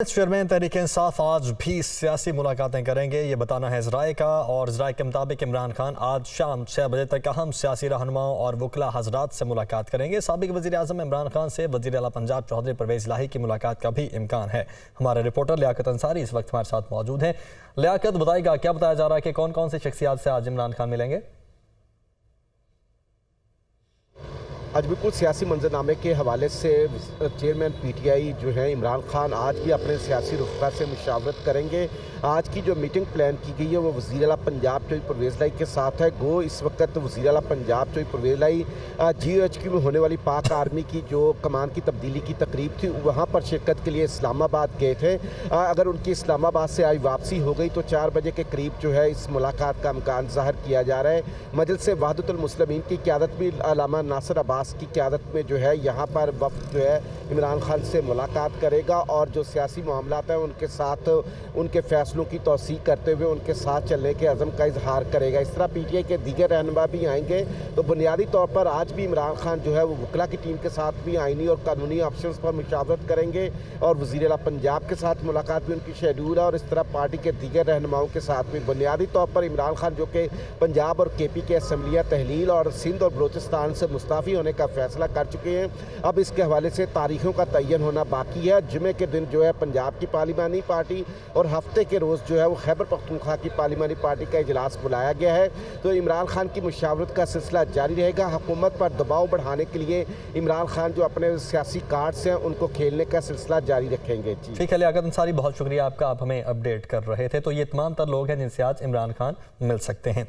Chairman Tehreek-e-Insaf आज भी सियासी मुलाकातें करेंगे, ये बताना है ज़राए का। और ज़राए के मुताबिक इमरान खान आज शाम 6 बजे तक अहम सियासी रहनुमाओं और वकला हजरात से मुलाकात करेंगे। साबिक वज़ीर आज़म इमरान खान से वज़ीर आला पंजाब चौधरी परवेज़ इलाही की मुलाकात का भी इम्कान है। हमारे रिपोर्टर लियाकत अंसारी इस वक्त हमारे साथ मौजूद हैं। लियाकत, बताएगा क्या बताया जा रहा है कि कौन कौन सी शख्सियात से आज इमरान खान मिलेंगे? आज बिल्कुल सियासी मंजरनामे के हवाले से चेयरमैन पीटीआई जो है इमरान खान आज भी अपने सियासी रुखा से मुशावरत करेंगे। आज की जो मीटिंग प्लान की गई है वो वज़ीर आला पंजाब चौधरी परवेज़ इलाही के साथ है। गो इस वक्त वज़ीर आला पंजाब चौधरी परवेज़ इलाही GOHQ में होने वाली पाक आर्मी की जो कमान की तब्दीली की तकरीब थी वहाँ पर शिरकत के लिए इस्लामाबाद गए थे। अगर उनकी इस्लामाबाद से आज वापसी हो गई तो 4 बजे के करीब जो है इस मुलाकात का इम्कान ज़ाहिर किया जा रहा है। मजलिस वहदतुल मुस्लिमीन की क़यादत भी अल्लामा नासिर अब्बास की क़यादत में जो है यहाँ पर वफ़द जो है इमरान खान से मुलाकात करेगा और जो सियासी मामलात हैं उनके साथ उनके फ़ैसलों की तौसीक़ करते हुए उनके साथ चलने के अज़म का इजहार करेगा। इस तरह पीटीआई के दीगर रहनुमा भी आएंगे। तो बुनियादी तौर पर आज भी इमरान खान जो है वो वकला की टीम के साथ भी आइनी और कानूनी ऑप्शन पर मुशावरत करेंगे और वज़ीर आला पंजाब के साथ मुलाकात भी उनकी शेड्यूल है। और इस तरह पार्टी के दीगर रहनुमाओं के साथ भी बुनियादी तौर पर इमरान खान जो कि पंजाब और KP के असम्बलियाँ तहलील और सिंध और बलोचिस्तान से मुस्ताफ़ी होने का फैसला कर चुके हैं। अब इसके हवाले से तारीखों का तयन होना बाकी है। जुमे के दिन जो है पंजाब की पार्लिमानी पार्टी और हफ्ते के रोज़ जो है वो खैबर पख्तूनख्वा की पार्लिमानी पार्टी का इजलास बुलाया गया है। तो इमरान खान की मुशावरत का सिलसिला जारी रहेगा। हुकूमत पर दबाव बढ़ाने के लिए इमरान खान जो अपने सियासी कार्ड्स हैं उनको खेलने का सिलसिला जारी रखेंगे। जी ठीक है लियाकत अंसारी, बहुत शुक्रिया आपका, आप हमें अपडेट कर रहे थे। तो ये तमाम तर लोग हैं जिनसे आज इमरान खान मिल सकते हैं।